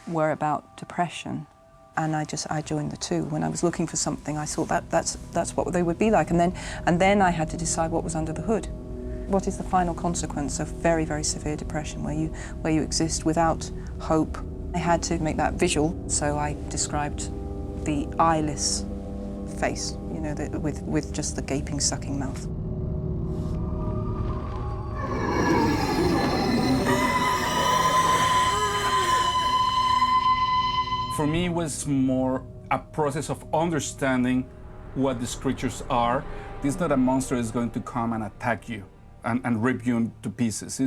were about depression. And I joined the two. When I was looking for something, I thought that's what they would be like. And then I had to decide what was under the hood. What is the final consequence of very, very severe depression, where you exist without hope? I had to make that visual, so I described the eyeless face, you know, with just the gaping, sucking mouth. For me, it was more a process of understanding what these creatures are. This is not a monster that's going to come and attack you and rip you into pieces.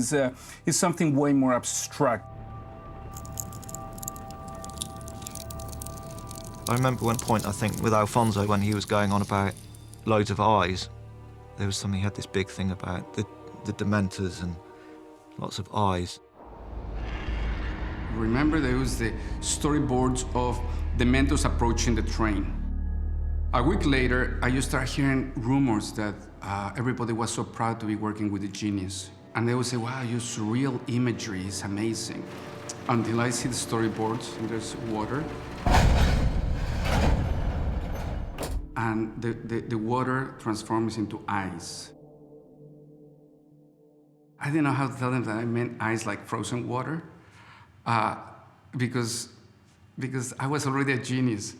It's something way more abstract. I remember one point, I think, with Alfonso, when he was going on about loads of eyes, there was something, he had this big thing about the Dementors and lots of eyes. Remember, there was the storyboards of Dementors approaching the train. A week later, I just started hearing rumors that everybody was so proud to be working with a genius. And they would say, wow, your surreal imagery is amazing. Until I see the storyboards, and there's water. And the water transforms into ice. I didn't know how to tell them that I meant ice like frozen water. Because I was already a genius.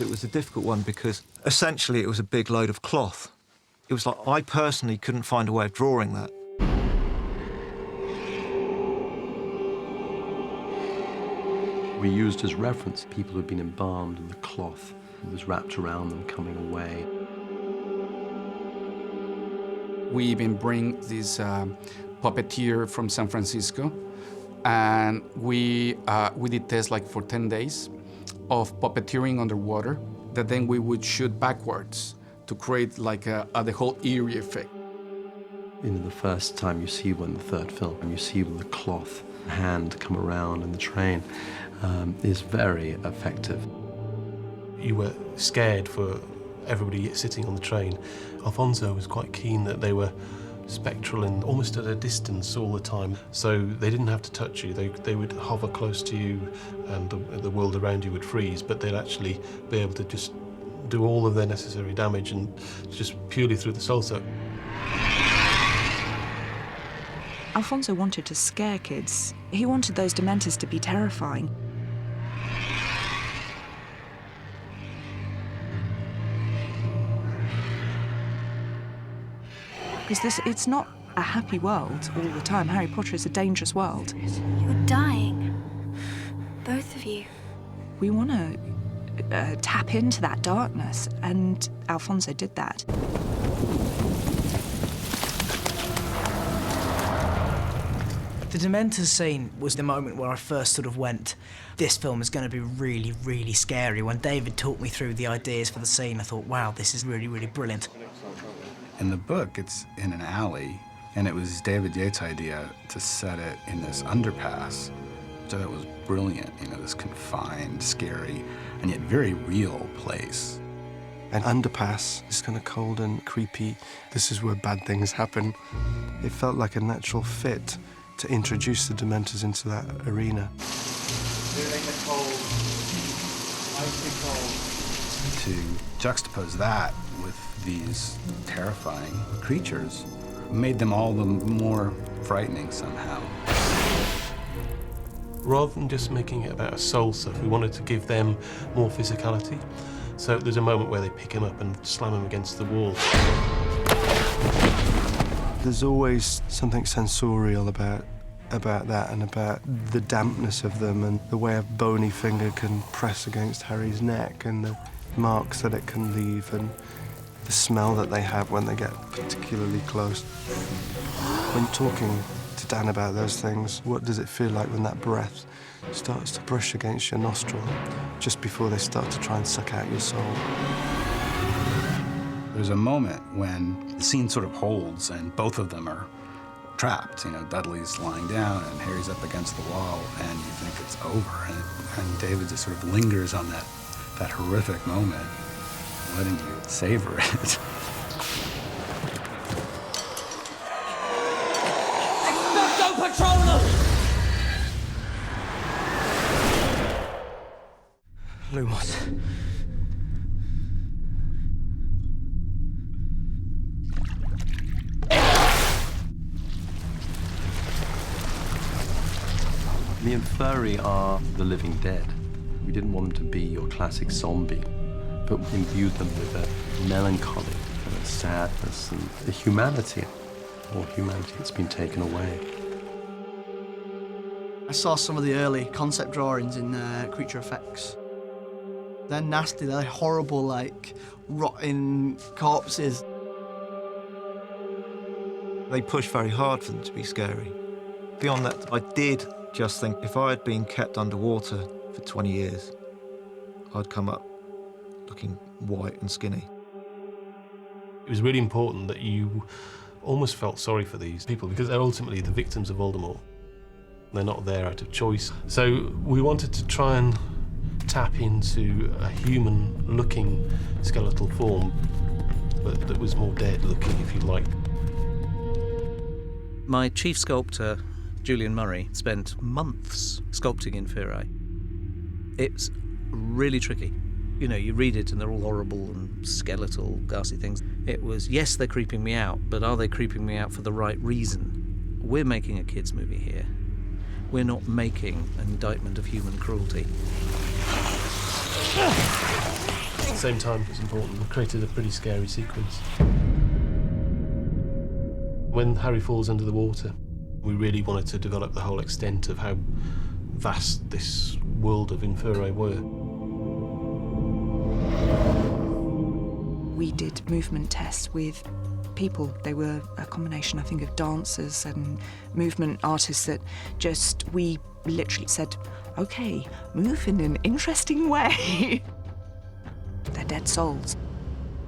It was a difficult one because essentially it was a big load of cloth. It was like I personally couldn't find a way of drawing that. We used as reference people who'd been embalmed and the cloth was wrapped around them coming away. We even bring this puppeteer from San Francisco, and we did tests like for 10 days of puppeteering underwater that then we would shoot backwards to create like the whole eerie effect. The first time you see one, the third film, and you see the cloth hand come around in the train, is very effective. You were scared for everybody sitting on the train. Alfonso was quite keen that they were spectral and almost at a distance all the time, so they didn't have to touch you. They would hover close to you and the world around you would freeze, but they'd actually be able to just do all of their necessary damage and just purely through the soul suck. Alfonso wanted to scare kids. He wanted those Dementors to be terrifying. Because it's not a happy world all the time. Harry Potter is a dangerous world. You're dying. Both of you. We want to tap into that darkness, and Alfonso did that. The Dementors scene was the moment where I first sort of went, this film is going to be really, really scary. When David talked me through the ideas for the scene, I thought, wow, this is really, really brilliant. In the book, it's in an alley, and it was David Yates' idea to set it in this underpass, which I thought was brilliant, this confined, scary, and yet very real place. An underpass is kind of cold and creepy. This is where bad things happen. It felt like a natural fit to introduce the Dementors into that arena. To juxtapose that with these terrifying creatures made them all the more frightening somehow. Rather than just making it about a soul suck, we wanted to give them more physicality. So there's a moment where they pick him up and slam him against the wall. There's always something sensorial about that and about the dampness of them and the way a bony finger can press against Harry's neck and the marks that it can leave and the smell that they have when they get particularly close. When talking to Dan about those things, what does it feel like when that breath starts to brush against your nostril just before they start to try and suck out your soul? There's a moment when the scene sort of holds and both of them are trapped. Dudley's lying down and Harry's up against the wall and you think it's over and David just sort of lingers on that horrific moment, letting you savor it. Expecto Patronum! Lumos. The Inferi are the living dead. We didn't want them to be your classic zombie, but we imbued them with a melancholy, a sadness, and a humanity. All humanity that's been taken away. I saw some of the early concept drawings in Creature Effects. They're nasty, they're horrible, like rotting corpses. They push very hard for them to be scary. Beyond that, I did just think if I had been kept underwater for 20 years, I'd come up looking white and skinny. It was really important that you almost felt sorry for these people because they're ultimately the victims of Voldemort. They're not there out of choice. So we wanted to try and tap into a human-looking skeletal form, but that was more dead-looking, if you like. My chief sculptor, Julian Murray, spent months sculpting Inferi. It's really tricky. You read it and they're all horrible and skeletal, ghastly things. It was, yes, they're creeping me out, but are they creeping me out for the right reason? We're making a kids' movie here. We're not making an indictment of human cruelty. the same time, it was important. We created a pretty scary sequence. When Harry falls under the water, we really wanted to develop the whole extent of how vast this world of Inferi were. We did movement tests with people. They were a combination, I think, of dancers and movement artists that we literally said, OK, move in an interesting way. They're dead souls.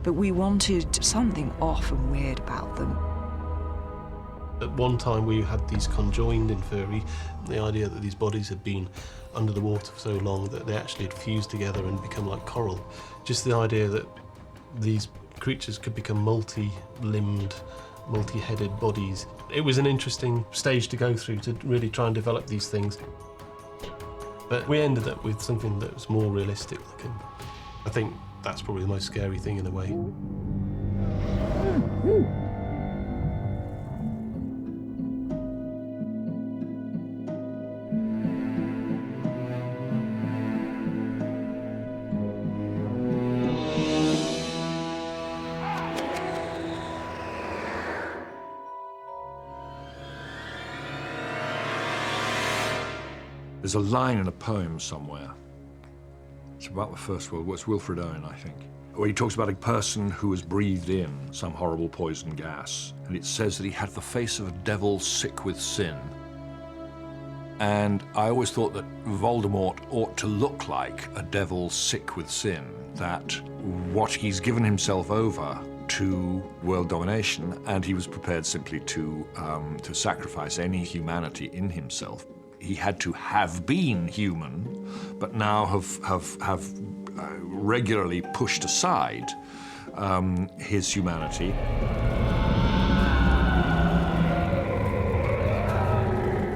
But we wanted something off and weird about them. At one time we had these conjoined Inferi, the idea that these bodies had been under the water for so long that they actually had fused together and become like coral. Just the idea that these creatures could become multi-limbed, multi-headed bodies. It was an interesting stage to go through to really try and develop these things. But we ended up with something that was more realistic looking. I think that's probably the most scary thing in a way. There's a line in a poem somewhere. It's about the First World War. It's Wilfred Owen, I think, where he talks about a person who has breathed in some horrible poison gas, and it says that he had the face of a devil sick with sin. And I always thought that Voldemort ought to look like a devil sick with sin, that what he's given himself over to world domination, and he was prepared simply to sacrifice any humanity in himself. He had to have been human, but now have regularly pushed aside his humanity.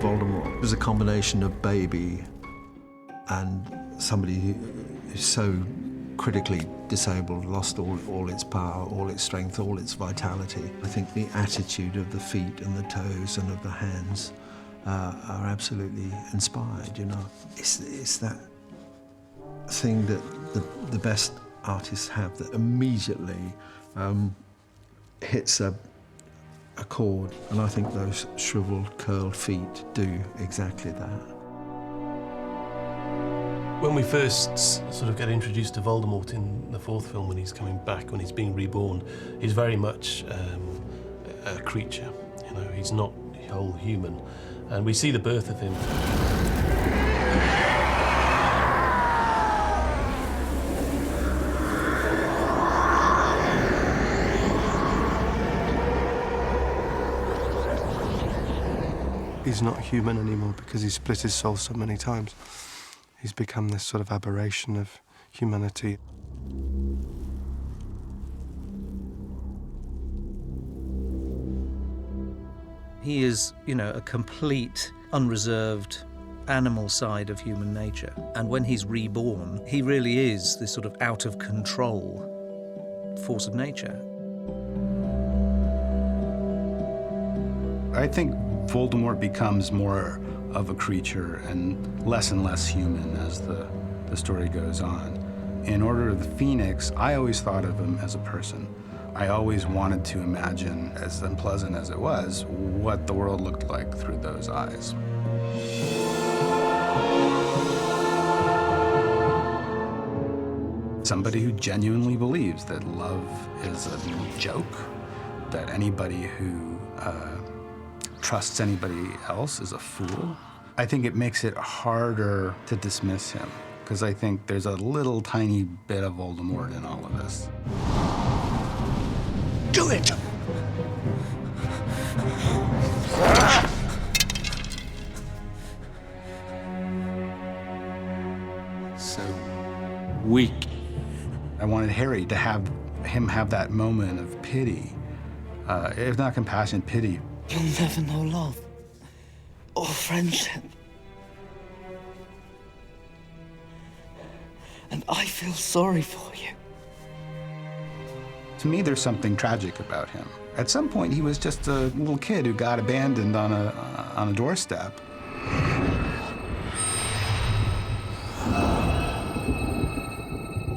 Voldemort was a combination of baby and somebody who's so critically disabled, lost all its power, all its strength, all its vitality. I think the attitude of the feet and the toes and of the hands are absolutely inspired, you know. It's that thing that the best artists have that immediately hits a chord, and I think those shriveled, curled feet do exactly that. When we first sort of get introduced to Voldemort in the fourth film, when he's coming back, when he's being reborn, he's very much a creature. You know, he's not whole human. And we see the birth of him. He's not human anymore because he's split his soul so many times. He's become this sort of aberration of humanity. He is, you know, a complete, unreserved animal side of human nature. And when he's reborn, he really is this sort of out-of-control force of nature. I think Voldemort becomes more of a creature and less human as the story goes on. In Order of the Phoenix, I always thought of him as a person. I always wanted to imagine, as unpleasant as it was, what the world looked like through those eyes. Somebody who genuinely believes that love is a joke, that anybody who trusts anybody else is a fool. I think it makes it harder to dismiss him, because I think there's a little tiny bit of Voldemort in all of this. Do it! So weak. I wanted Harry to have that moment of pity, if not compassion, pity. You'll never know love or friendship. And I feel sorry for you. To me, there's something tragic about him. At some point, he was just a little kid who got abandoned on a doorstep.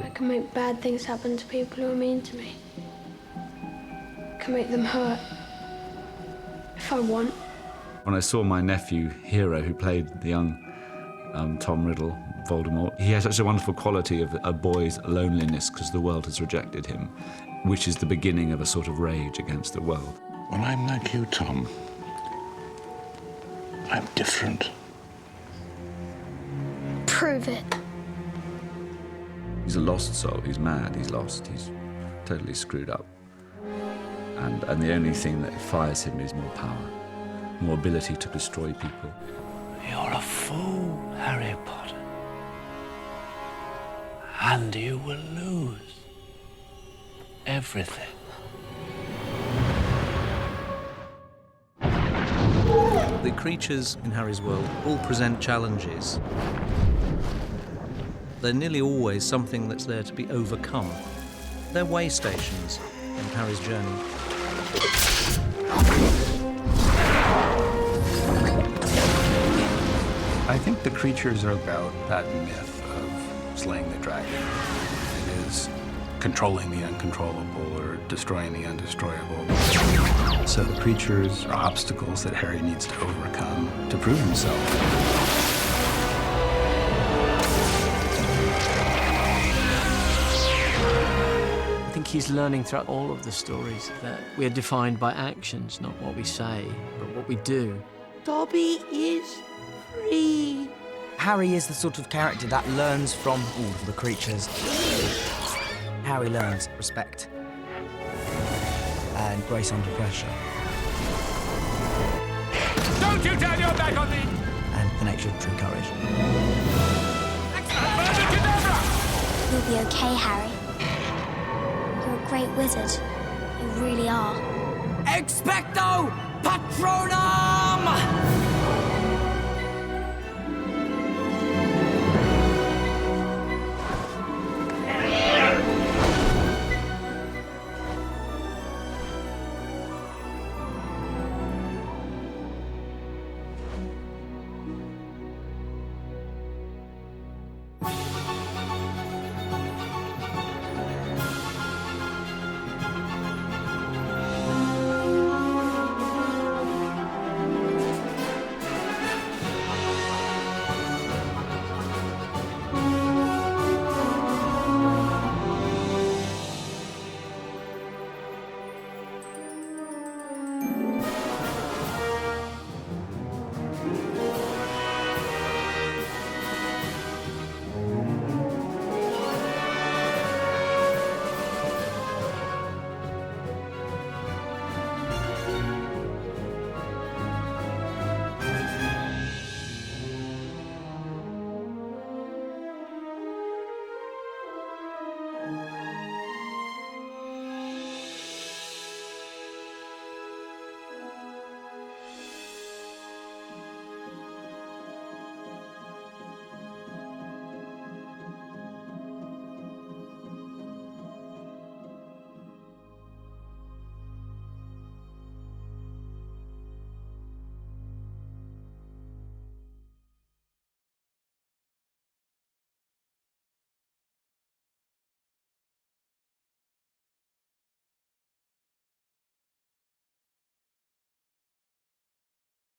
I can make bad things happen to people who are mean to me. I can make them hurt. If I want. When I saw my nephew, Hero, who played the young Tom Riddle, Voldemort, he has such a wonderful quality of a boy's loneliness because the world has rejected him, which is the beginning of a sort of rage against the world. When I'm like you, Tom, I'm different. Prove it. He's a lost soul. He's mad. He's lost. He's totally screwed up. And the only thing that fires him is more power, more ability to destroy people. You're a fool, Harry Potter. And you will lose everything. The creatures in Harry's world all present challenges. They're nearly always something that's there to be overcome. They're way stations in Harry's journey. I think the creatures are about that myth of slaying the dragon. It is controlling the uncontrollable or destroying the undestroyable. So the creatures are obstacles that Harry needs to overcome to prove himself. I think he's learning throughout all of the stories that we are defined by actions, not what we say, but what we do. Dobby is free. Harry is the sort of character that learns from all of the creatures. Harry learns respect and grace under pressure. Don't you turn your back on me! And the nature of true courage. You'll be okay, Harry. You're a great wizard. You really are. Expecto Patronum!